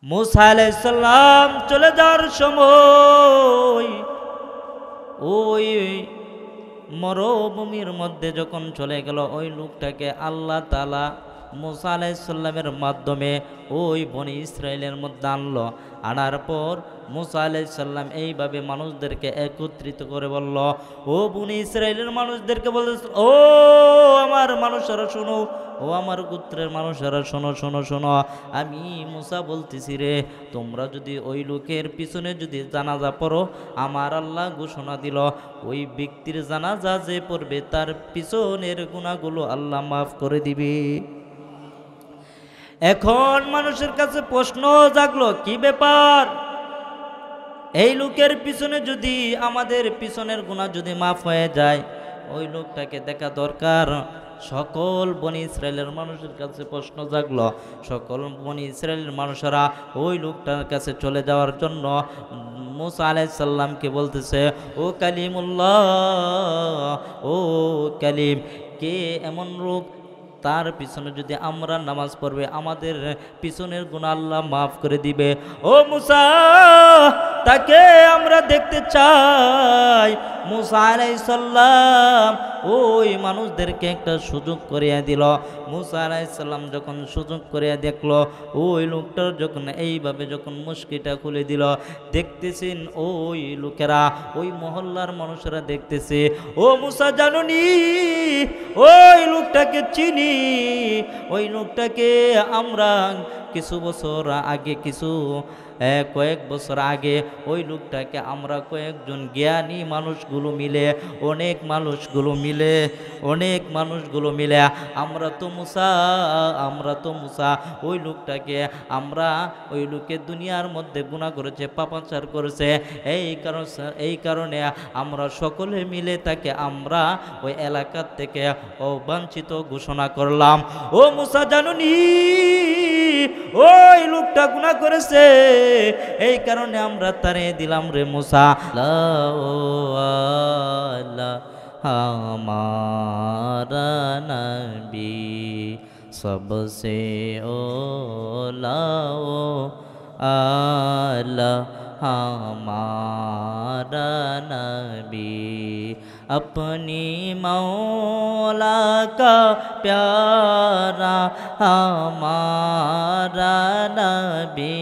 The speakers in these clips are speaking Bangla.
मूसा आलैहिस सालाम चले যাওয়ার সময় ওই মরুভূমির মধ্যে যখন চলে গেল ওই লোকটাকে আল্লাহ তাআলা मूसा आलैहिस सालामेर माध्यमे ওই বনি ইসরাইলের মধ্যে আনলো। আনার পর मूसा आलैहिस सालाम এইভাবে মানুষদেরকে একত্রিত করে বলল, ও বনি ইসরাইলের মানুষদেরকে বলতেছে, ও আমার মানুষেরা শোনো, ও আমার গোত্রের মানুষেরা শোনো শোনো শোনো, আমি मूसा বলতেছি রে, তোমরা যদি ওই লোকের পিছনে যদি জানাজা পড়ো, আমার আল্লাহ ঘোষণা দিল ওই ব্যক্তির জানাজা যে পড়বে তার পিছনের গুনাহগুলো আল্লাহ মাফ করে দিবে। এখন মানুষের কাছে প্রশ্ন জাগলো, কি ব্যাপার, এই লোকের পিছনে যদি আমাদের পিছনের গুনাহ যদি মাফ হয়ে যায়, ওই লোকটাকে দেখা দরকার। সকল বনি ইসরায়েলের মানুষের কাছে প্রশ্ন জাগলো। সকল বনি ইসরায়েলের মানুষেরা ওই লোকটার কাছে চলে যাওয়ার জন্য मूसा आलैहिस सालामকে বলতেছে, ও কালিমুল্লাহ, ও কালিম, কে এমন লোক তার পিছনে যদি আমরা নামাজ পড়বে আমাদের পিছনের গুনাহ আল্লাহ মাফ করে দিবে। ও मूसा, তাকে আমরা দেখতে চাই। मूसा आलैहिस सालाम ওই মানুষদেরকে একটা সুযোগ করিয়া দিল। मूसा आलैहिस सालाम যখন সুযোগ করিয়া দেখলো, ওই লোকটার যখন এইভাবে যখন মুশকিটা খুলে দিল, দেখতেছেন ওই লোকেরা, ওই মহল্লার মানুষেরা দেখতেছে, ও मूसा জানুনি, ওই লোকটাকে চিনি, ওই লোকটাকে আমরা কিছু বছর আগে কয়েক বছর আগে ওই লোকটাকে আমরা কয়েকজন জ্ঞানী মানুষগুলো মিলে অনেক মানুষগুলো মিলে আমরা তো মুসা ওই লোকটাকে আমরা ওই লোকে দুনিয়ার মধ্যে গুনাহ করেছে, পাপাচার করেছে, এই কারণে আমরা সকলে মিলে তাকে আমরা ওই এলাকার থেকে অবাঞ্ছিত ঘোষণা করলাম। ও मूसा জানুনি, ওই লোকটা গুনাহ করেছে, এই কারণে আমরা তারে দিলাম রে मूसा। हमारा नबी सबसे ओला आला, हमारा नबी अपनी मौला का प्यारा, हमारा नबी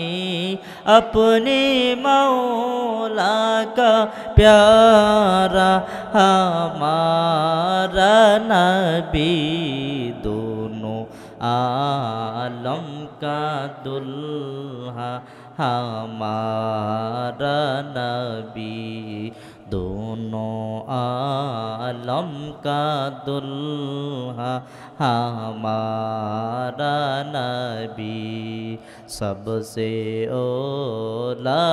अपनी मौला का प्यारा, हमारा नबी दोनों आलम का दुल्हा, हमारा नबी दोनों आलम का दुल्हा, हमारा नबी सबसे ओला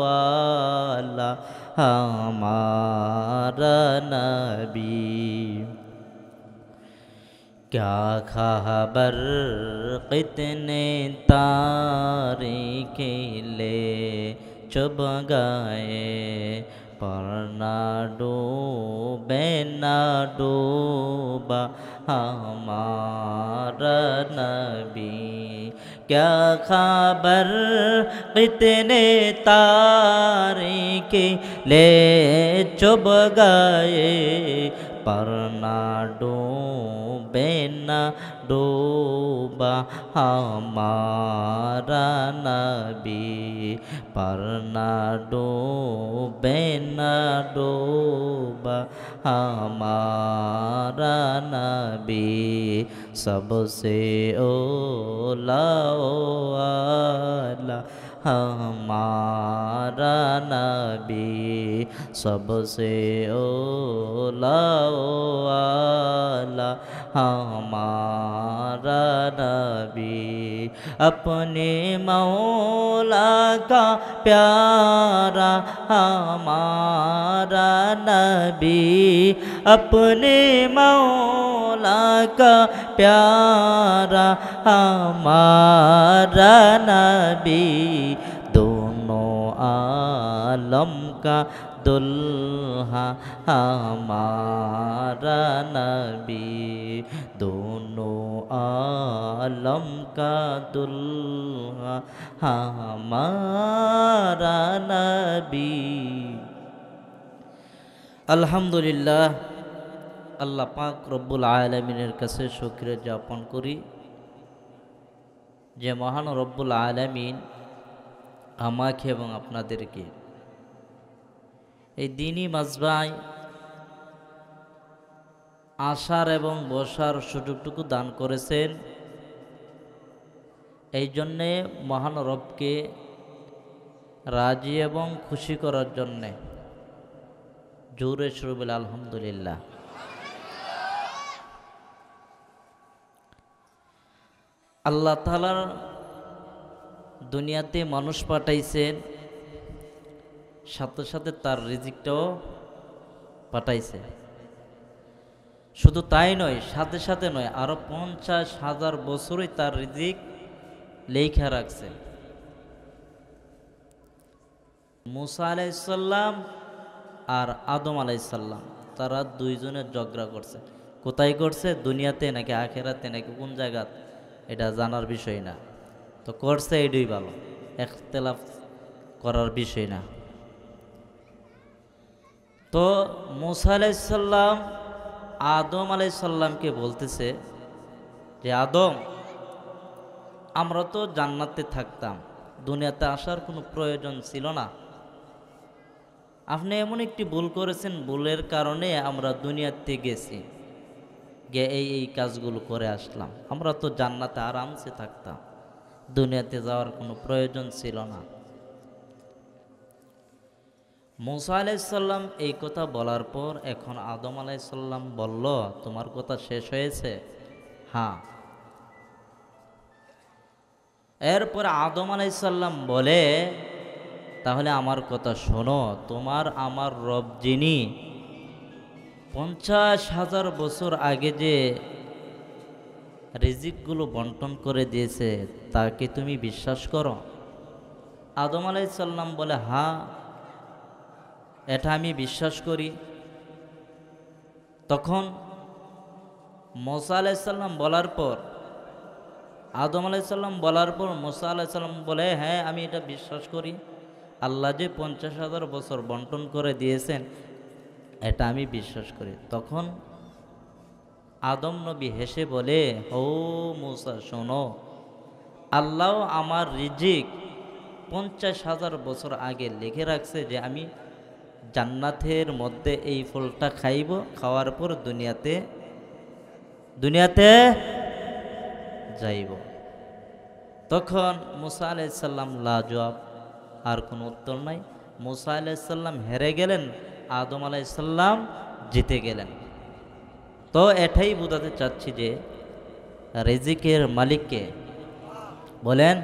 वाला, हमारा नबी। क्या खबर कितने तारे खिले चुभ गए, पर ना डूबे ना डूबा हमारा नबी। क्या खबर कितने तारे खिले चुभ गए, पर ना डूबे ना डूबा हमारा नबी, पर ना डूबे ना डूबा हमारा नबी सबसे ओला वाला, हमारा नबी सबसे ओला वाला, हमारा नबी अपने मौला का प्यारा, हमारा नबी अपने मौला का प्यारा, हमारा नबी दोनों आलम का दुल्हा हमारा नबी, दोनों आलम का दुल्हा हमारा नबी। আলহামদুলিল্লাহ, আল্লাহ পাক রব্বুল আলামিনের কাছে শুকরিয়া জ্ঞাপন করি যে মহান রব্বুল আলামিন আমাকে এবং আপনাদেরকে এই দিনই মাজবায় আসার এবং বসার সুযোগটুকু দান করেছেন। এই জন্যে মহান রবকে রাজি এবং খুশি করার জন্যে জোরে শুরু বলে আলহামদুলিল্লাহ। আল্লাহ তাআলা দুনিয়াতে মানুষ পাঠাইছেন, সাথে সাথে তার রিজিকটাও পাঠাইছে। শুধু তাই নয়, সাথে সাথে নয়, আরো 50,000 বছরই তার রিজিক লেখা রাখছে। মুসা আলাইহিস সালাম আর আদম আলাইহিস সালাম তারা দুইজনের ঝগড়া করছে। কোথায় করছে? দুনিয়াতে নাকি আখেরাতে নাকি কোন জায়গা, এটা জানার বিষয় না। তো করছে এটাই ভালো, ইখতিলাফ করার বিষয় না। তো মুসা আলাইহিস সালাম আদম আলাইহিস সালামকে বলতেছে যে আদম, আমরা তো জান্নাতে থাকতাম, দুনিয়াতে আসার কোনো প্রয়োজন ছিল না। আপনি এমন একটি ভুল করেছেন, ভুলের কারণে আমরা দুনিয়াতে গেছি, গিয়ে এই কাজগুলো করে আসলাম। আমরা তো জান্নাতে আরামসে থাকতাম, দুনিয়াতে যাওয়ার কোনো প্রয়োজন ছিল না। মুসা আলাইহিস সালাম এই কথা বলার পর এখন আদম আলাইহিস সালাম বলল, তোমার কথা শেষ হয়েছে? হ্যাঁ। এরপর আদম আলাইহিস সালাম বলে, তাহলে আমার কথা শোনো, তোমার আমার রব যিনি 50,000 বছর আগে যে রিজিকগুলো বন্টন করে দিয়েছে তাকে তুমি বিশ্বাস করো? আদম আলাইহিস সালাম বলে, হ্যাঁ, এটা আমি বিশ্বাস করি। তখন মুসা আলাইহিস সালাম বলার পর, আদম আলাইহিস সালাম বলার পর মুসা আলাইহিস সালাম বলে, হ্যাঁ আমি এটা বিশ্বাস করি, আল্লাহ যে 50,000 বছর বন্টন করে দিয়েছেন এটা আমি বিশ্বাস করি। তখন আদম নবী হেসে বলে, ও মুসা শোনো, আল্লাহ আমার রিজিক 50,000 বছর আগে লিখে রাখছে যে আমি জান্নাতের মধ্যে এই ফলটা খাইব, খাওয়ার পর দুনিয়াতে যাইব। তখন মুসা আলাইহিস সালাম লাজবাব, আর কোনো উত্তর নাই। মুসা আলাইহিস সালাম হেরে গেলেন, আদম আলাইহিস সালাম জিতে গেলেন। তো এটাই বোঝাতে চাচ্ছি যে রিজিকের মালিককে বলেন,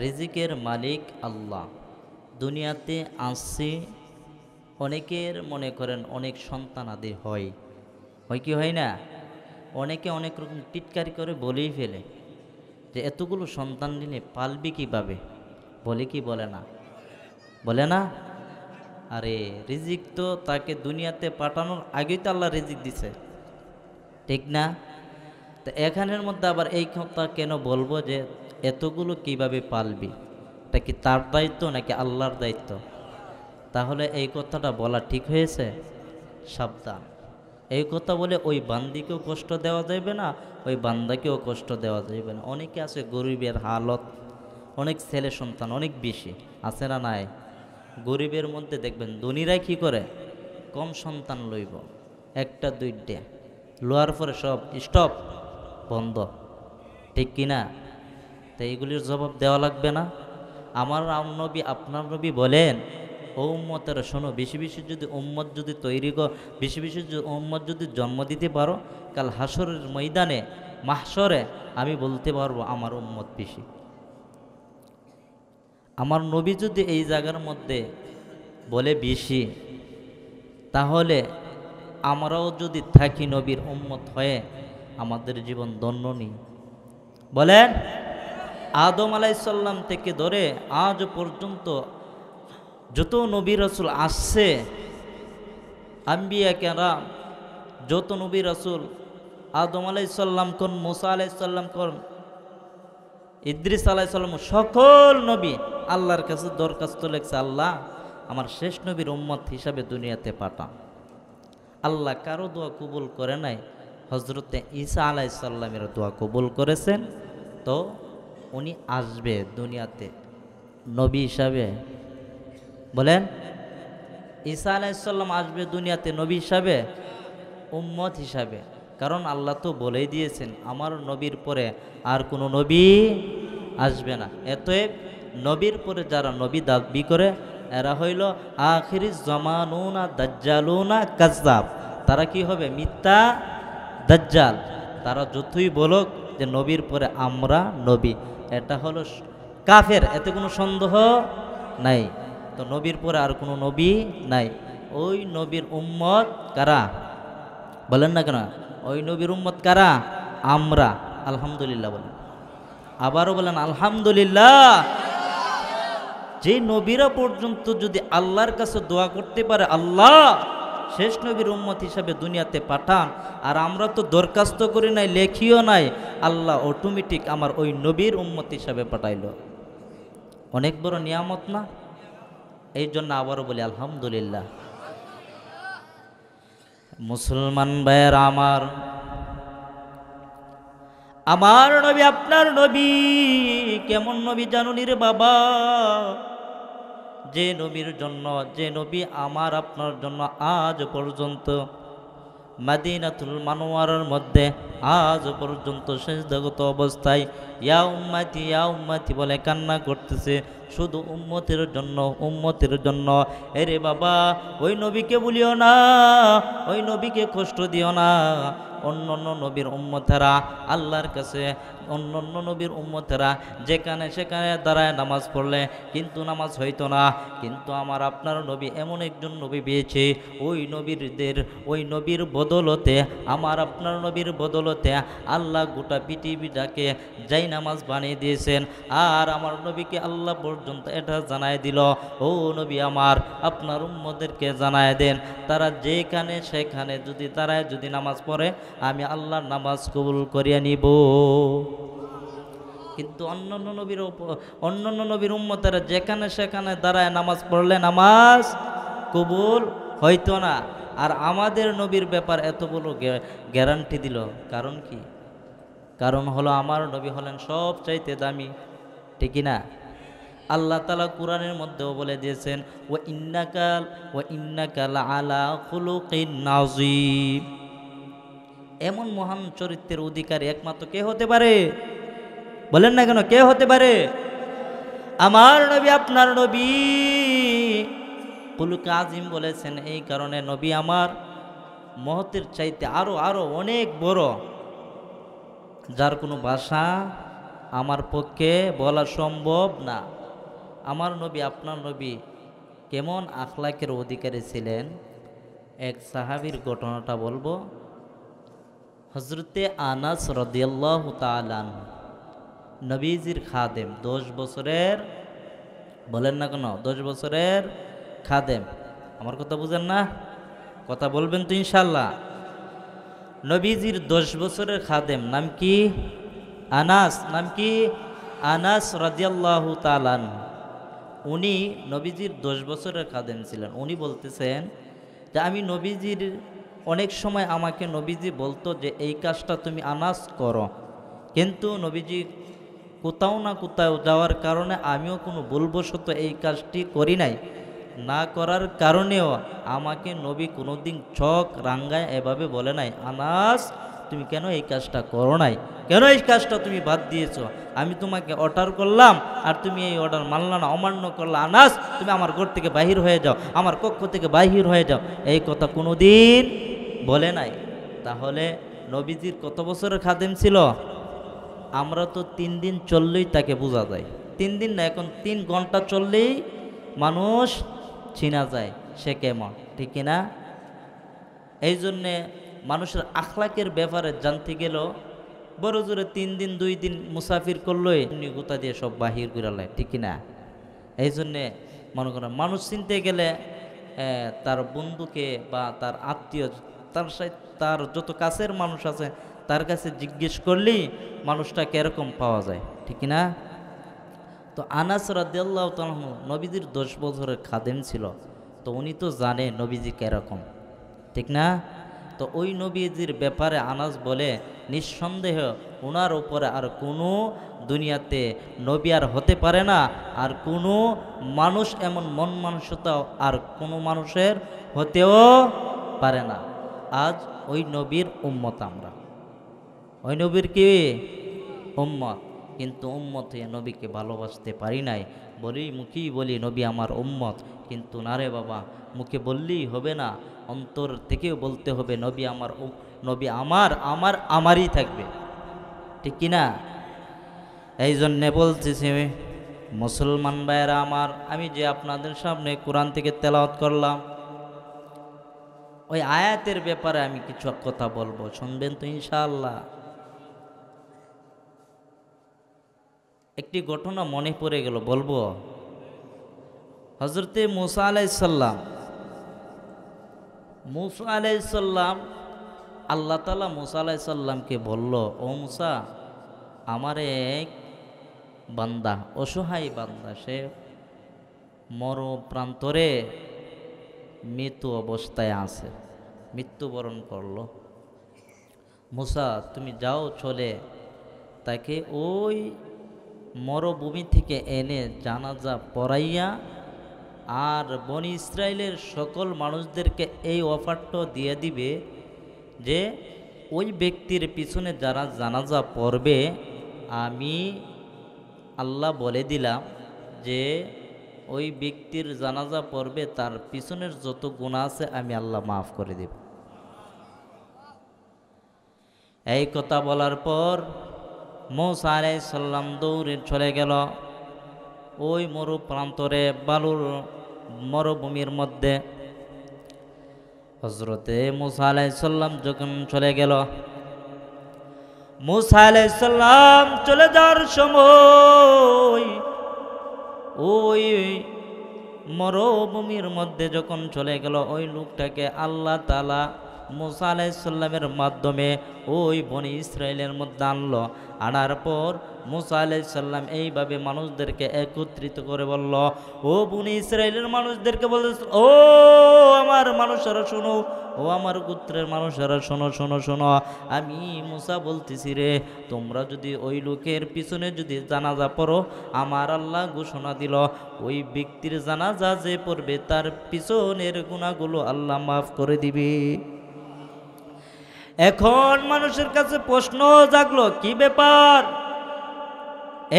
রিজিকের মালিক আল্লাহ। দুনিয়াতে আসছি, অনেকের মনে করেন অনেক সন্তান আদি হয় কি হয় না? অনেকে অনেক রকম টিটকারি করে বলেই ফেলে যে এতগুলো সন্তান নিলে পালবি কীভাবে, বলে কি বলে না? বলে না? আরে রিজিক তো তাকে দুনিয়াতে পাঠানোর আগেই তো আল্লাহ রিজিক দিছে, ঠিক না? তো এখানের মধ্যে আবার এই কথা কেন বলবো যে এতগুলো কিভাবে পালবি, এটা কি তার দায়িত্ব নাকি আল্লাহর দায়িত্ব? তাহলে এই কথাটা বলা ঠিক হয়েছে? সাবধান, এই কথা বলে ওই বান্দিকেও কষ্ট দেওয়া যাবে না, ওই বান্দাকেও কষ্ট দেওয়া যাবে না। অনেকে আছে গরিবের হালত, অনেক ছেলে সন্তান অনেক বেশি আছে না নাই? গরিবের মধ্যে দেখবেন ধনীরা কী করে, কম সন্তান লইব, একটা দুইটা লোয়ার পরে সব স্টপ, বন্ধ, ঠিক কিনা? তো এইগুলির জবাব দেওয়া লাগবে না? আমার নবী আপনার নবী বলেন, ও উম্মতেরা শোনো, বেশি বেশি যদি উম্মত যদি তৈরি বেশি বেশি উম্মত যদি জন্ম দিতে পারো, কাল হাসরের ময়দানে মাহশরে আমি বলতে পারবো আমার উম্মত বেশি। আমার নবী যদি এই জায়গার মধ্যে বলে বেশি, তাহলে আমরাও যদি থাকি নবীর উম্মত হয়ে আমাদের জীবন ধন্য নেই। বলেন আদম আলাইসাল্লাম থেকে ধরে আজ পর্যন্ত যত নবী রাসূল আসছে, আম্বিয়া কেরাম, যত নবী রাসূল, আদম আলাইসাল্লাম কোন, মুসা আলাইসাল্লাম কোন, ইদ্রিস আলাইসাল্লাম, সকল নবী আল্লাহর কাছে দরখাস্ত লেখছে, আল্লাহ আমার শেষ নবীর উম্মত হিসাবে দুনিয়াতে পাঠান। আল্লাহ কারো দোয়া কবুল করে নাই, হজরতে ঈসা আলাইসাল্লামের দোয়া কবুল করেছেন। তো উনি আসবে দুনিয়াতে নবী হিসাবে, বলেন ঈসা আলাইসাল্লাম আসবে দুনিয়াতে নবী হিসাবে, উম্মত হিসাবে। কারণ আল্লাহ তো বলেই দিয়েছেন আমার নবীর পরে আর কোনো নবী আসবে না। এতএব নবীর পরে যারা নবী দাবি করে এরা হইল আখিরিজ জামানুনা দাজ্জালুনা কাজ্জাব। তারা কি হবে? মিথ্যা দাজ্জাল। তারা যতই বলুক যে নবীর পরে আমরা নবী, এটা হলো কাফের, এতে কোনো সন্দেহ নাই। তো নবীর পরে আর কোনো নবী নাই। ওই নবীর উম্মত কারা? বলেন না কেন? ওই নবীর উম্মত কারা? আমরা। আলহামদুলিল্লাহ বলেন, আবারও বলেন আলহামদুলিল্লাহ। যে নবীরা পর্যন্ত যদি আল্লাহর কাছে দোয়া করতে পারে আল্লাহ শেষ নবীর উম্মত হিসাবে দুনিয়াতে পাঠান, আর আমরা তো দরখাস্ত করি নাই, লেখিও নাই, আল্লাহ অটোমেটিক আমার ওই নবীর উম্মত হিসাবে পাঠাইল। অনেক বড় নিয়ামত না? এই জন্য আবারও বলি আলহামদুলিল্লাহ। মুসলমান ভাইয়েরা আমার নবী আপনার নবী কেমন নবী জানুনি রে বাবা? যে নবীর জন্য, যে নবী আমার আপনার জন্য আজ পর্যন্ত মদিনাতুল মুনাওয়ারার মধ্যে আজ পর্যন্ত সিজদাগত অবস্থায় ইয়া উম্মতি বলে কান্না করতেছে, শুধু উম্মতের জন্য, উম্মতের জন্য। এরে বাবা, ওই নবীকে বলিও না, ওই নবীকে কষ্ট দিও না। অন্য অন্য নবীর উম্মতেরা আল্লাহর কাছে, অন্য অন্য নবীর উম্মতেরা যেখানে সেখানে দাঁড়ায় নামাজ পড়লে কিন্তু নামাজ হইতো না। কিন্তু আমার আপনার নবী এমন একজন নবী পেয়েছে, ওই নবীর বদলতে, আমার আপনার নবীর বদলতে আল্লাহ গোটা পৃথিবীটাকে যাই নামাজ বানিয়ে দিয়েছেন। আর আমার নবীকে আল্লাহ পর্যন্ত এটা জানায় দিল, ও নবী আমার আপনার উম্মতদেরকে জানায় দেন, তারা যেখানে সেখানে যদি দাঁড়ায় যদি নামাজ পড়ে আমি আল্লাহর নামাজ কবুল করিয়া নিব। কিন্তু অন্যান্য নবীর উম্মতেরা যেখানে সেখানে দাঁড়ায় নামাজ পড়লে নামাজ কবুল হইতো না। আর আমাদের নবীর ব্যাপার এত বড় গ্যারান্টি দিল, কারণ কি? কারণ হলো আমার নবী হলেন সবচাইতে দামি, ঠিক না? আল্লাহ তাআলা কোরআনের মধ্যেও বলে দিয়েছেন ওয়া ইন্নাকা লাআলা খুলুকিন নাযীম। এমন মহান চরিত্রের অধিকারী একমাত্র কে হতে পারে? বলেন না কেন, কে হতে পারে? আমার নবী আপনার নবী খুলুক আজিম বলেছেন। এই কারণে নবী আমার মহতের চাইতে আরো অনেক বড়, যার কোনো ভাষা আমার পক্ষে বলা সম্ভব না। আমার নবী আপনার নবী কেমন আখলাকের অধিকারী ছিলেন, এক সাহাবীর ঘটনাটা বলবো। হজরতে আনাস রাদিয়াল্লাহু তাআলা নবীজির খাদেম, 10 বছরের, বলেন না কেন, 10 বছরের খাদেম। আমার কথা বুঝেন না? কথা বলবেন তো ইনশাল্লাহ। নবীজির 10 বছরের খাদেম, নাম কি? আনাস। নাম কি? আনাস রাদিয়াল্লাহু তাআলা। উনি নবীজির 10 বছরের খাদেম ছিলেন। উনি বলতেছেন যে আমি নবীজির অনেক সময় আমাকে নবীজি বলতো যে এই কাজটা তুমি আনাস করো, কিন্তু নবীজি কোথাও না কোথাও যাওয়ার কারণে আমিও কোনো ভুলবশত এই কাজটি করি নাই। না করার কারণেও আমাকে নবী কোনোদিন চোখ রাঙ্গায় এভাবে বলে নাই, আনাস তুমি কেন এই কাজটা করো নাই, কেন এই কাজটা তুমি বাদ দিয়েছো? আমি তোমাকে অর্ডার করলাম আর তুমি এই অর্ডার মানলা না, অমান্য করলা, আনাস তুমি আমার ঘর থেকে বাহির হয়ে যাও, আমার কক্ষ থেকে বাহির হয়ে যাও, এই কথা কোনোদিন বলে নাই। তাহলে নবীজির কত বছরের খাদেম ছিল? আমরা তো 3 দিন চললেই তাকে বোঝা যায়। 3 দিন না, এখন 3 ঘন্টা চললেই মানুষ চিনা যায় সে কেমন, ঠিক না? এই জন্যে মানুষের আখলাকের ব্যাপারে জানতে গেল বড় জোরে 3 দিন 2 দিন মুসাফির করলোই এমনি গোতা দিয়ে সব বাহির করে লাই, ঠিক না? এই জন্যে মনে করেন মানুষ চিনতে গেলে তার বন্ধুকে বা তার আত্মীয়, তার যত কাছের মানুষ আছে তার কাছে জিজ্ঞেস করলেই মানুষটা কিরকম পাওয়া যায়, ঠিক না? তো আনাস রাদিয়াল্লাহু তাআলা নবীজির 10 বছরের খাদেম ছিল, তো উনি তো জানে নবীজি কিরকম, ঠিক না? তো ওই নবীজির ব্যাপারে আনাস বলে নিঃসন্দেহ ওনার উপরে আর কোনো দুনিয়াতে নবী আর হতে পারে না, আর কোনো মানুষ এমন মন মানসিকতা আর কোনো মানুষের হতেও পারে না। আজ ওই নবীর উম্মত, আমরা ওই নবীর কি উম্মত, কিন্তু উম্মত হয়ে নবীকে ভালোবাসতে পারি নাই। বলি মুখেই বলি নবী আমার উম্মত, কিন্তু না রে বাবা, মুখে বললেই হবে না, অন্তর থেকেও বলতে হবে নবী আমার, নবী আমারই থাকবে, ঠিক কিনা? এই জন্যে বলতেছি মুসলমান ভাইয়েরা আমার, আমি যে আপনাদের সামনে কোরআন থেকে তেলাওয়াত করলাম, ওই আয়াতের ব্যাপারে আমি কিছু কথা বলবো, শুনবেন তো ইনশাআল্লাহ। একটি ঘটনা মনে পড়ে গেল, বলবো। হযরতে মুসা আলাইহিস সালাম, আল্লাহ তাআলা মুসা আলাইহিস সালামকে বলল, ও মুসা, আমার এক বান্দা, অসহায় বান্দা, সে মরণপ্রান্তরে মৃত্যু অবস্থায় আছে, মৃত্যুবরণ করলো। মুসা, তুমি যাও, চলে তাকে ওই মরুভূমি থেকে এনে জানাজা পড়াইয়া আর বনি ইসরায়েলের সকল মানুষদেরকে এই অফারটা দিয়ে দিবে যে ওই ব্যক্তির পিছনে যারা জানাজা পড়বে, আমি আল্লাহ বলে দিলাম যে ওই ব্যক্তির জানাজা পড়বে, তার পিছনের যত গুনাহ আছে আমি আল্লাহ মাফ করে দেব। এই কথা বলার পর মুসা আলাইহিস সালাম দৌড়ে চলে গেল ওই মরুপ্রান্তরে, বালুর মরুভূমির মধ্যে। হযরতে মুসা আলাইহিস সালাম যখন চলে গেল, মুসা আলাইহিস সালাম চলে যাওয়ার সময় ওই মরুভূমির মধ্যে যখন চলে গেল, ওই লোকটাকে আল্লাহ তাআলা মুসা আলাইহিস সালামের মাধ্যমে ওই বনি ইসরায়েলের মধ্যে আনলো। আনার পর মুসা আলাইহিস সালাম এইভাবে মানুষদেরকে একত্রিত করে বলল, ও বনি ইসরায়েলের মানুষদেরকে বলতেছে, ও আমার মানুষেরা শোনো, ও আমার গোত্রের মানুষেরা শোনো শোনো শোনো, আমি মুসা বলতেছি রে, তোমরা যদি ওই লোকের পিছনে যদি জানাজা পড়ো, আমার আল্লাহ ঘোষণা দিল ওই ব্যক্তির জানাজা যে পড়বে তার পিছনের গুনাহগুলো আল্লাহ মাফ করে দিবে। এখন মানুষের কাছে প্রশ্ন জাগলো, কি ব্যাপার,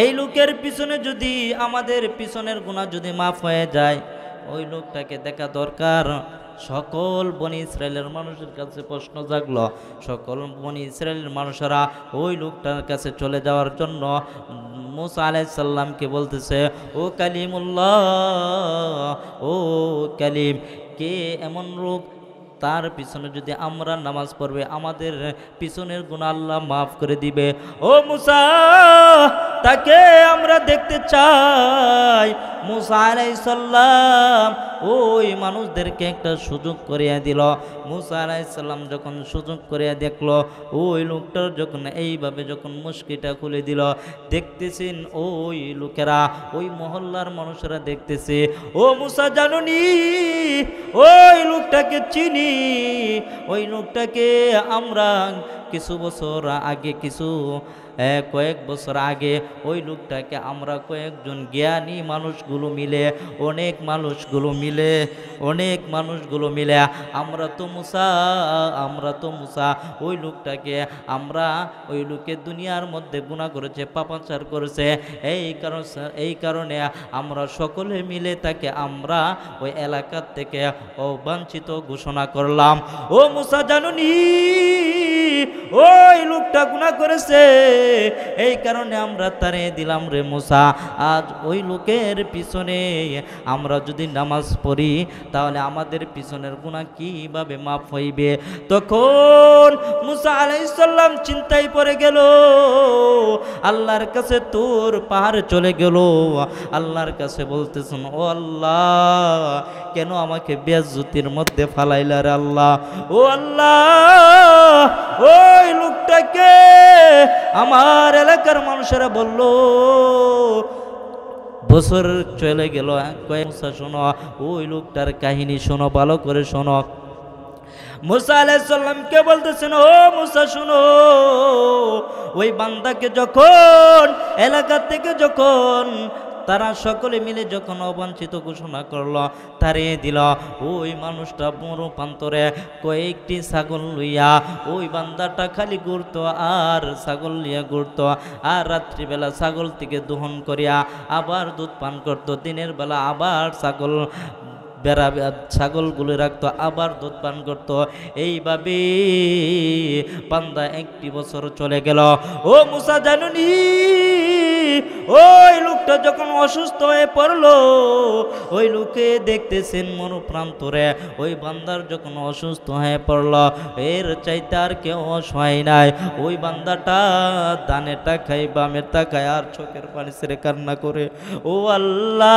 এই লোকের পিছনে যদি আমাদের পিছনের গুনাহ যদি মাফ হয়ে যায়, ওই লোকটাকে দেখা দরকার। সকল বনি ইসরায়েলের মানুষের কাছে প্রশ্ন জাগলো, সকল বনি ইসরায়েলের মানুষেরা ওই লোকটার কাছে চলে যাওয়ার জন্য মুসা আলাইহিস সালামকে বলতেছে, ও কালিমুল্লাহ, ও কালিম, কে এমন লোক তার পিছনে যদি আমরা নামাজ পড়বে আমাদের পিছনের গুনাহ আল্লাহ মাফ করে দিবে? ও মুসা, তাকে আমরা দেখতে চাই। মুসা আলাইহিস সালাম ওই মানুষদেরকে একটা সুযোগ করিয়া দিল। মুসা আলাইহিস সালাম যখন সুযোগ করিয়া দেখলো, ওই লোকটার যখন এইভাবে যখন মুশকিটা খুলে দিল, দেখতেছেন ওই লোকেরা, ওই মহল্লার মানুষেরা দেখতেছে, ও মুসা জানুনি, ওই লোকটাকে চিনি, ওই লোকটাকে আমরা কিছু বছর আগে, কয়েক বছর আগে ওই লোকটাকে আমরা কয়েকজন জ্ঞানী মানুষগুলো মিলে, অনেক মানুষগুলো মিলে আমরা তো মুসা ওই লোকটাকে আমরা, ওই লোকে দুনিয়ার মধ্যে গুনাহ করেছে, পাপাচার করেছে, এই কারণে আমরা সকলে মিলে তাকে আমরা ওই এলাকার থেকে অবাঞ্ছিত ঘোষণা করলাম। ও মুসা জানুনি, ওই লোকটা গুনাহ করেছে, এই কারণে আমরা তারে দিলাম রে মুসা। আজ ওই লোকের পিছনে আমরা যদি নামাজ পড়ি তাহলে আমাদের পিছনের গুনাহ কিভাবে মাফ হইবে? তখন মুসা আলাইহিস সালাম চিন্তায় পড়ে গেল, আল্লাহর কাছে তোর পাহাড় চলে গেল, আল্লাহর কাছে বলতেছেন, ও আল্লাহ কেন আমাকে বেইজ্জতির মধ্যে ফালাইলা রে আল্লাহ? ও আল্লাহ ওই লোকটাকে আমার এলাকার মানুষেরা বলল বছর চলে গেল, কয়েক মুসা শোনো, ওই লোকটার কাহিনী শোনো, ভালো করে শোনো। মুসা আলাইহিস সালামকে বলতেছেন, ও মুসা শোনো, ওই বান্দাকে যখন এলাকা থেকে যখন তারা সকলে মিলে যখন অবাঞ্ছিত ঘোষণা করলো, তারে দিল, ওই মানুষটা বড় প্রান্তরে কয়েকটি ছাগল লইয়া ওই বান্দাটা খালি ঘুরতো আর ছাগল লইয়া ঘুরতো, আর রাত্রিবেলা ছাগল থেকে দহন করিয়া আবার দুধ পান করতো, দিনের বেলা আবার ছাগলগুলো রাখতো, আবার দুধ পান করতো। এইভাবে বান্দা একটি বছর চলে গেল। ও মুসা জানুনি, ওই লোকটা যখন অসুস্থ হয়ে পড়লো, ওই লোকে দেখতেছেন মরুপ্রান্তরে ওই বান্দার যখন অসুস্থ হয়ে পড়লো, এর চাইতে আর কেউ অসহায় নাই। ওই বান্দাটা ডানে তাকায় বামে তাকায় আর চোখের পানি ছেড়ে কান্না করে, ও আল্লাহ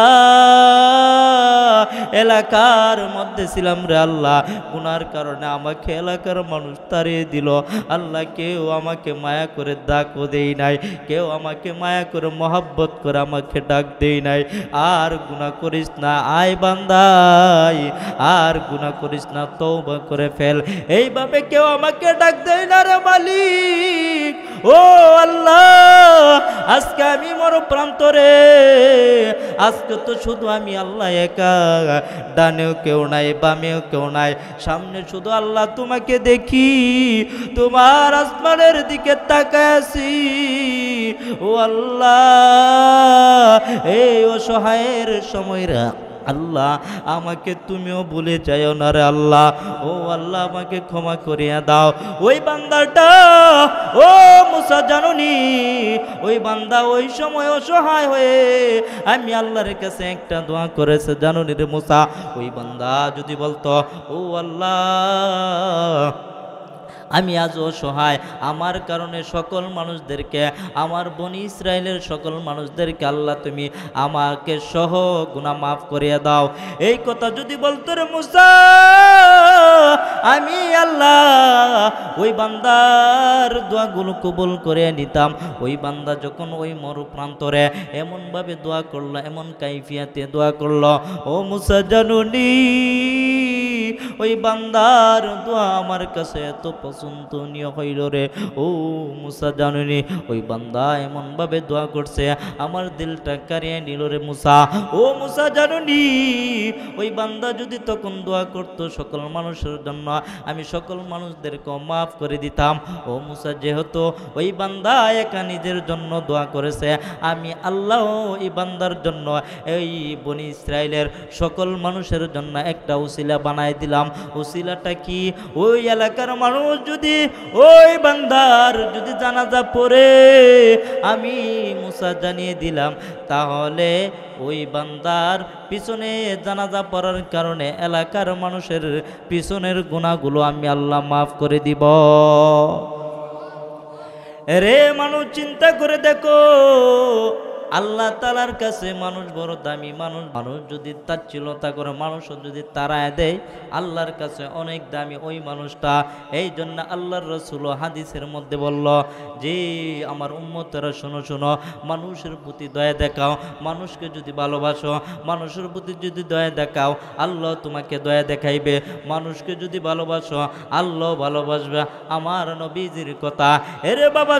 এলাকার মধ্যে ছিলাম রে আল্লাহ, গুনার কারণে আমাকে এলাকার মানুষ তাড়িয়ে দিল, আল্লাহ কেউ আমাকে মায়া করে ডাকও দেই নাই, কেউ আমাকে মায়া করে মহব্বত করে আমাকে ডাক দেই নাই। আর গুনাহ করিস না আয় বান্দাই, আর গুনাহ করিস না, তওবা করে ফেল। এইভাবে কেউ আমাকে ডাক দেয় না রে মালিক। ও আল্লাহ আজকে আমি মরুপ্রান্তরে, আজকে তো শুধু আমি আল্লাহ একা, ডানেও কেউ নাই বামেও কেউ নাই, সামনে শুধু আল্লাহ তোমাকে দেখি, তোমার আসমানের দিকে তাকায় আছি। ও আল্লাহ এই অসহায়ের সময়রা আল্লাহ আমাকে তুমিও ভুলে যাও না রে আল্লাহ। ও আল্লাহ আমাকে ক্ষমা করিয়া দাও। ওই বান্দাটা ও মুসা জানুনি, ওই বান্দা ওই সময় অসহায় হয়ে আমি আল্লাহর কাছে একটা দোয়া করেছে জানুনি রে মুসা। ওই বান্দা যদি বলতো, ও আল্লাহ আমি আজ অসহায়, আমার কারণে সকল মানুষদেরকে, আমার বনি ইসরায়েলের সকল মানুষদেরকে আল্লাহ তুমি আমাকে সহ গুনাহ মাফ করিয়ে দাও, এই কথা যদি বলতো রে মুসা, আমি আল্লাহ ওই বান্দার দোয়াগুলো কবুল করে নিতাম। ওই বান্দা যখন ওই মরুপ্রান্তরে এমনভাবে দোয়া করলো, এমন কাইফিয়াতে দোয়া করলো, ও মুসা জানুনি ওই বান্দার দোয়া আমার কাছে এত পছন্দনীয় হইল রে। ও মুসা জানুনি ওই বান্দা এমন ভাবে দোয়া করছে আমার দিলটা কারিয়ে নিল রে মুসা। ও মুসা জানুনি ওই বান্দা যদি তখন দোয়া করতো সকল মানুষের জন্য, আমি সকল মানুষদেরকে মাফ করে দিতাম। ও মুসা যেহেতু ওই বান্দা একা নিজের জন্য দোয়া করেছে, আমি আল্লাহ এই বান্দার জন্য এই বনি ইসরায়েলের সকল মানুষের জন্য একটা উসিলা বানাই দিলাম। উসিলাটা কি? ওই এলাকার মানুষ যদি ওই বান্দার যদি জানাজা পড়ে আমি মুসা জানিয়ে দিলাম, তাহলে ওই বান্দার পিছনে জানাজা পড়ার কারণে এলাকার মানুষের পিছনের গুনাহগুলো আমি আল্লাহ মাফ করে দিব। রে মানুষ চিন্তা করে দেখো, আল্লাহ তাআলার কাছে মানুষ বড় দামি। মানুষ যদি তাচ্ছিলতা করে, মানুষও যদি তাড়ায় দেয়, আল্লাহর কাছে অনেক দামি ওই মানুষটা। এই জন্য আল্লাহর রাসূল হাদিসের মধ্যে বলল যে আমার উম্মতেরা শোনো শোনো, মানুষের প্রতি দয়া দেখাও, মানুষকে যদি ভালোবাসো, মানুষের প্রতি যদি দয়া দেখাও আল্লাহ তোমাকে দয়া দেখাইবে, মানুষকে যদি ভালোবাসো আল্লাহ ভালোবাসবে। আমার নবীজির কথা। এরে বাবা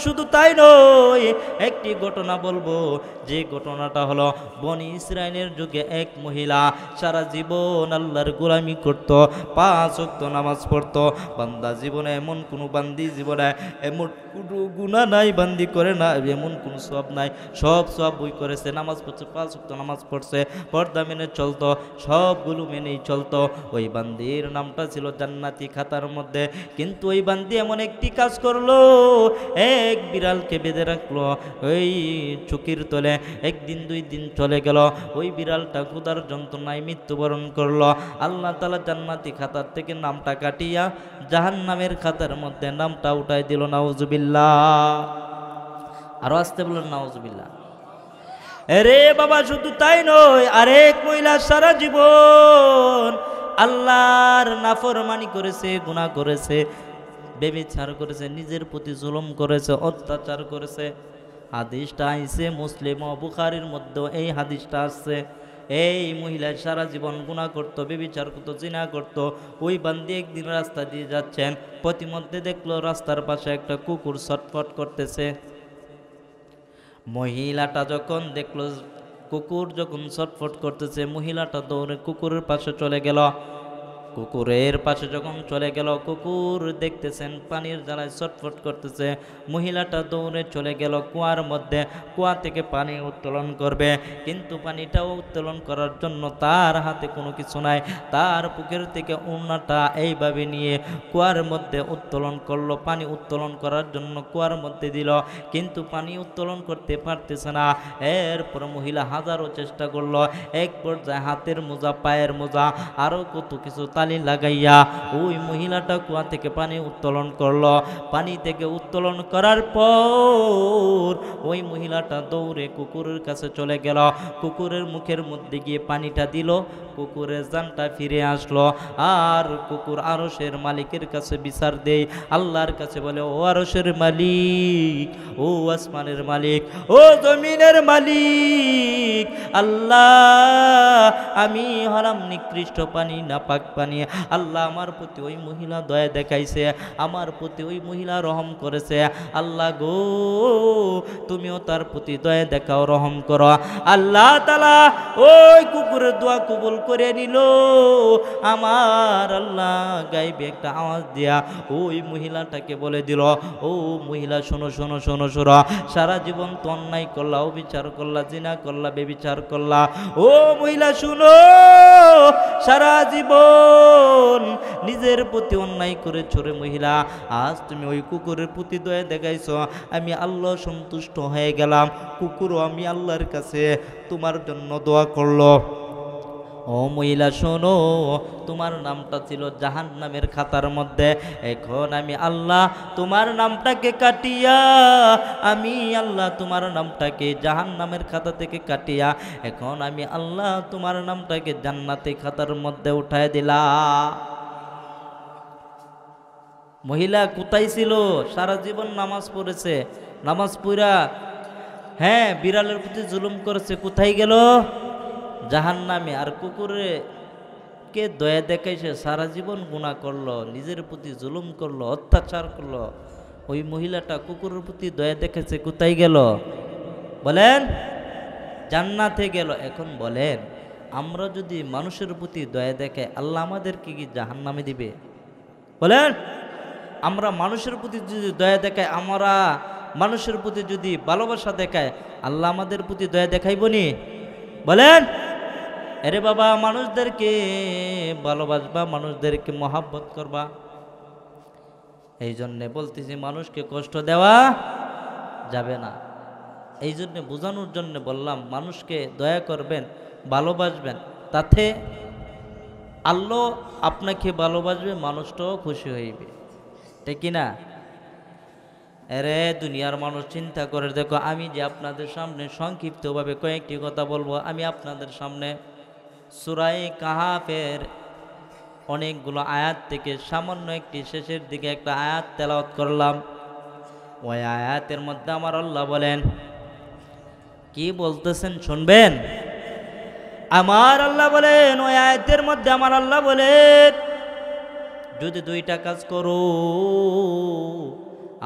শুধু তাই নয়, একটি ঘটনা বলবো যে ঘটনাটা হলো বনি ইসরাইলের যুগে এক মহিলা সারা জীবন আল্লাহর গোলামি করত, 5 ওয়াক্ত নামাজ পড়তো। বান্দা জীবনে এমন কোনো বান্দি জীবনে এমন কোনো গুনাহ নাই বান্দি করে না, এমন কোনো সওয়াব নাই, সব সওয়াব বই করেছে, নামাজ পড়ছে, 5 ওয়াক্ত নামাজ পড়ছে, পর্দা মেনে চলতো, সবগুলো মেনেই চলতো। ওই বান্দির নামটা ছিল জান্নাতি খাতার মধ্যে। কিন্তু ওই বান্দি এমন একটি কাজ করলো, এক বিড়ালকে বেঁধে রাখলো ওই চুকির তলে। একদিন 2 দিন চলে গেল, ওই বিড়ালটা ক্ষুধার যন্ত্রণায় মৃত্যুবরণ করলো। আল্লাহ তাআলা জান্নাতি খাতার থেকে নামটা কাটিয়া জাহান্নামের খাতার মধ্যে নামটা উঠাই দিল। নাউজুবিল্লাহ। আরো আসতে বললেন নাউজুবিল্লাহ। আরে বাবা, শুধু তাই নয়, আরেক মহিলা সারা জীবন আল্লাহর নাফরমানি করেছে, গুনাহ করেছে, ব্যভিচার করেছে, নিজের প্রতি জুলুম করেছে, অত্যাচার করেছে। হাদিসটা আইছে মুসলিম ও বুখারীর মধ্যে, এই হাদিসটা আছে। এই মহিলা সারা জীবন গুনাহ করত, ব্যভিচার করত, জিনা করত। ওই বান্দি একদিন রাস্তা দিয়ে যাচ্ছেন, প্রতিমধ্যে দেখলো রাস্তার পাশে একটা কুকুর ছটফট করতেছে। মহিলাটা যখন দেখলো কুকুর যখন ছটফট করতেছে, মহিলাটা দৌড়ে কুকুরের পাশে চলে গেল। কুকুরের পাশে যখন চলে গেল, কুকুর দেখতেছেন পানির জ্বালায় ছটফট করতেছে। মহিলাটা দৌড়ে চলে গেল কুয়ার মধ্যে, কুয়া থেকে পানি উত্তোলন করবে। কিন্তু পানিটাও উত্তোলন করার জন্য তার হাতে কোনো কিছু নাই। তার পুকুর থেকে ওড়নাটা এইভাবে নিয়ে কুয়ার মধ্যে উত্তোলন করলো, পানি উত্তোলন করার জন্য কুয়ার মধ্যে দিল। কিন্তু পানি উত্তোলন করতে পারতেছে না। এরপর মহিলা হাজারো চেষ্টা করলো, এক পর্যায়ে হাতের মোজা, পায়ের মোজা, আরও কত কিছু তালি লাগাইয়া ওই মহিলাটা কুয়া থেকে পানি উত্তোলন করলো। পানি থেকে উত্তোলন করার পর ওই মহিলাটা দৌড়ে কুকুরের কাছে চলে গেল, কুকুরের মুখের মধ্যে গিয়ে পানিটা দিল, কুকুরের জানটা ফিরে আসলো। আর কুকুর আরশের মালিকের কাছে বিচার দেয়, আল্লাহর কাছে বলে, ও আরশের মালিক, ও আসমানের মালিক, ও জমিনের মালিক, আল্লাহ আমি হলাম নিকৃষ্ট পানি, নাপাক পানি। আল্লাহ আমার প্রতি ওই মহিলা দয়া দেখাইছে, আমার প্রতি ওই মহিলা রহম করেছে। আল্লাহ গো, তুমিও তার প্রতি দয়া দেখাও, রহম করো। আল্লাহ তাআলা ওই কুকুরের দোয়া কবুল করে নিল। আমার আল্লাহ গাইবে একটা আওয়াজ দিয়া ওই মহিলাটাকে বলে দিল, ও মহিলা শোনো শোনো শোনো শোনো, সারা জীবন তো অন্যায় করলা, অবিচার করলা, জিনা করলা, বেবিচার করলা। ও মহিলা শুনো, সারা জীবন নিজের প্রতি অন্যায় করে ছোড়ে মহিলা, আজ তুমি ওই কুকুরের প্রতি দয়া দেখাইছো, আমি আল্লাহ সন্তুষ্ট হয়ে গেলাম। কুকুরও আমি আল্লাহর কাছে তোমার জন্য দোয়া করলো। ও মহিলা শোনো, তোমার নামটা ছিল জাহান্নামের খাতার মধ্যে, এখন আমি আল্লাহ তোমার নামটাকে কাটিয়া, আমি আল্লাহ তোমার নামটাকে জাহান্নামের খাতা থেকে কাটিয়া, এখন আমি আল্লাহ তোমার নামটাকে জান্নাতের খাতার মধ্যে উঠায় দিলাম। মহিলা কোথায় ছিল? সারা জীবন নামাজ পড়েছে, নামাজ পড়া হ্যাঁ বিড়ালের প্রতি জুলুম করেছে, কোথায় গেল? জাহান্নামে। আর কুকুরে কে দয়া দেখাইছে, সারা জীবন গুনাহ করলো, নিজের প্রতি জুলুম করলো, অত্যাচার করলো। ওই মহিলাটা কুকুরের প্রতি দয়া দেখাইছে, কোথায় গেল বলেন? জান্নাতে গেল। এখন বলেন, আমরা যদি মানুষের প্রতি দয়া দেখাই, আল্লাহ আমাদেরকে কি জাহান্নামে দিবে? বলেন, আমরা মানুষের প্রতি যদি দয়া দেখাই, আমরা মানুষের প্রতি যদি ভালোবাসা দেখায়, আল্লাহ আমাদের প্রতি দয়া দেখাইব নি? বলেন। আরে বাবা, মানুষদেরকে ভালোবাসবা, মানুষদেরকে মহাব্বত করবা। এই জন্যে বলতেছি, মানুষকে কষ্ট দেওয়া যাবে না। এই জন্যে বোঝানোর জন্য বললাম, মানুষকে দয়া করবেন, ভালোবাসবেন, তাতে আল্লাহ আপনাকে ভালোবাসবে, মানুষটাও খুশি হইবে, ঠিক কিনা? আরে দুনিয়ার মানুষ চিন্তা করে দেখো, আমি যে আপনাদের সামনে সংক্ষিপ্তভাবে কয়েকটি কথা বলবো, আমি আপনাদের সামনে সূরা কাহাফের অনেকগুলো আয়াত থেকে সামান্য একটি শেষের দিকে একটা আয়াত তেলাওয়াত করলাম। ওই আয়াতের মধ্যে আমার আল্লাহ বলেন, কি বলতেছেন শুনবেন? আমার আল্লাহ বলেন, ওই আয়াতের মধ্যে আমার আল্লাহ বলেন, যদি 2টা কাজ করো,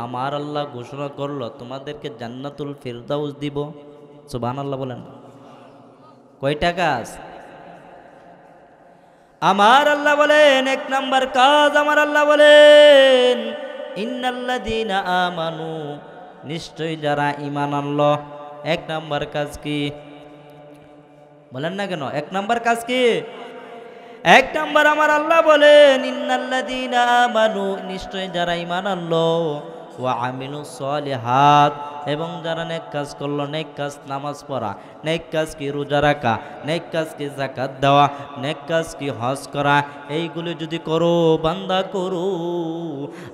আমার আল্লাহ ঘোষণা করলো তোমাদেরকে জান্নাতুল ফিরদাউস দিব। সুবহানাল্লাহ বলেন। কয়টা কাজ? আমার আল্লাহ বলেন এক নাম্বার কাজ, আমার আল্লাহ বলেন ইন্নাল্লাযীনা আমানু, নিশ্চয়ই যারা ঈমান আনলো। এক নাম্বার কাজ কি বলেন না কেন? এক নাম্বার কাজ কি? এক নাম্বার আমার আল্লাহ বলেন ইন্নাল্লাযীনা আমানু, নিশ্চয়ই যারা ঈমান আনলো, ওয়া আমিলুস সলিহাত, এবং যারা নেক কাজ করলো। নেক কাজ নামাজ পড়া, নেক কাজ কি রোজা রাখা, নেক কাজ কি যাকাত দেওয়া, নেক কাজ কি হজ করা। এইগুলো যদি করো বান্দা করো,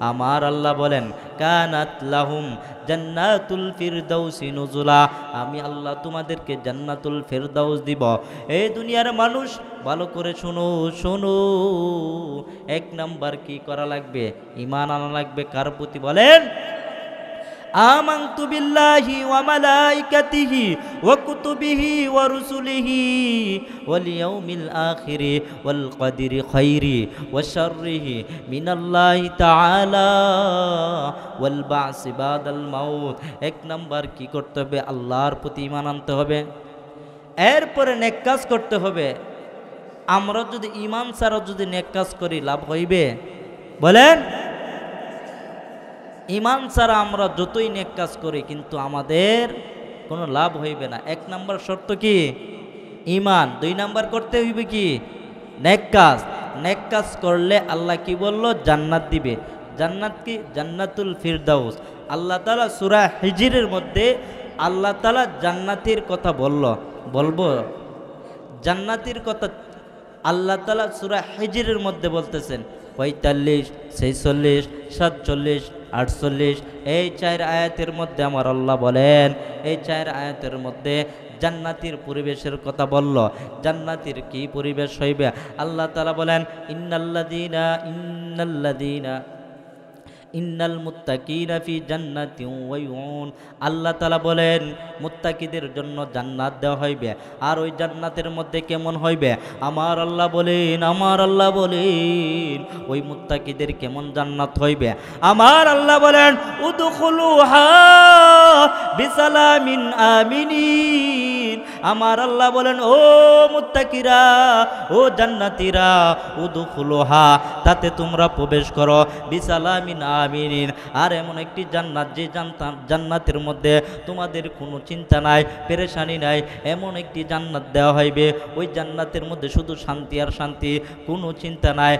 আমার আল্লাহ বলেন কানাত লাহুম জান্নাতুল ফিরদাউসি নুজুলা, আমি আল্লাহ তোমাদেরকে জান্নাতুল ফিরদাউস দিব। এই দুনিয়ার মানুষ ভালো করে শোনো শোনো, এক নাম্বার কি করা লাগবে? ঈমান আনা লাগবে। কার প্রতি বলেন? আমানতু বিল্লাহি ওয়া মালাইকাতিহি ওয়া কুতুবিহি ওয়া রুসুলিহি ওয়াল ইয়াউমিল আখিরি ওয়াল কদরি খাইরি ওয়া শাররিহি মিনাল্লাহি তাআলা ওয়াল বা'সি বাদাল মাউত। এক নাম্বার কি করতে হবে? আল্লাহর প্রতি ঈমান আনতে হবে, এরপরে নেক কাজ করতে হবে। আমরা যদি ঈমান ছাড়া যদি নেক কাজ করি লাভ হইবে? বলেন। ঈমান ছাড়া আমরা যতই নেক কাজ করি কিন্তু আমাদের কোনো লাভ হইবে না। এক নাম্বার শর্ত কি? ঈমান। দুই নাম্বার করতে হইবে কি? নেক কাজ। নেক কাজ করলে আল্লাহ কি বলল? জান্নাত দিবে। জান্নাত কি? জান্নাতুল ফিরদাউস। আল্লাহ তাআলা সূরা হিজরের মধ্যে আল্লাহ তাআলা জান্নাতের কথা বলবো জান্নাতের কথা আল্লাহ তাআলা সূরা হিজরের মধ্যে বলতেছেন ৪৫, ৪৬, ৪৭, ৪৮, এই ৪ আয়াতের মধ্যে আমার আল্লাহ বলেন, এই ৪ আয়াতের মধ্যে জান্নাতের পরিবেশের কথা বলল। জান্নাতের কি পরিবেশ হইবে? আল্লাহ তাআলা বলেন ইন্নাল মুত্তাকিনা ফি জান্নাতিন ওয়া ইউন। আল্লাহ তাআলা বলেন মুত্তাকিদের জন্য জান্নাত দেওয়া হইবে। আর ওই জান্নাতের মধ্যে কেমন হইবে? আমার আল্লাহ বলেন ওই মুত্তাকিদের কেমন জান্নাত হইবে? আমার আল্লাহ বলেন উদখুলুহা বিসালামিন আমিনিন। আমার আল্লাহ বলেন ও মুত্তাকিরা, ও জান্নাতীরা, উদখুলুহা, তাতে তোমরা প্রবেশ করো, বিসালামিন আমিনিন। আর এমন একটি জান্নাত যে জান্নাতের মধ্যে তোমাদের কোনো চিন্তা নাই, পেরেশানি নাই, এমন একটি জান্নাত দেওয়া হইবে। ওই জান্নাতের মধ্যে শুধু শান্তি আর শান্তি, কোনো চিন্তা নাই।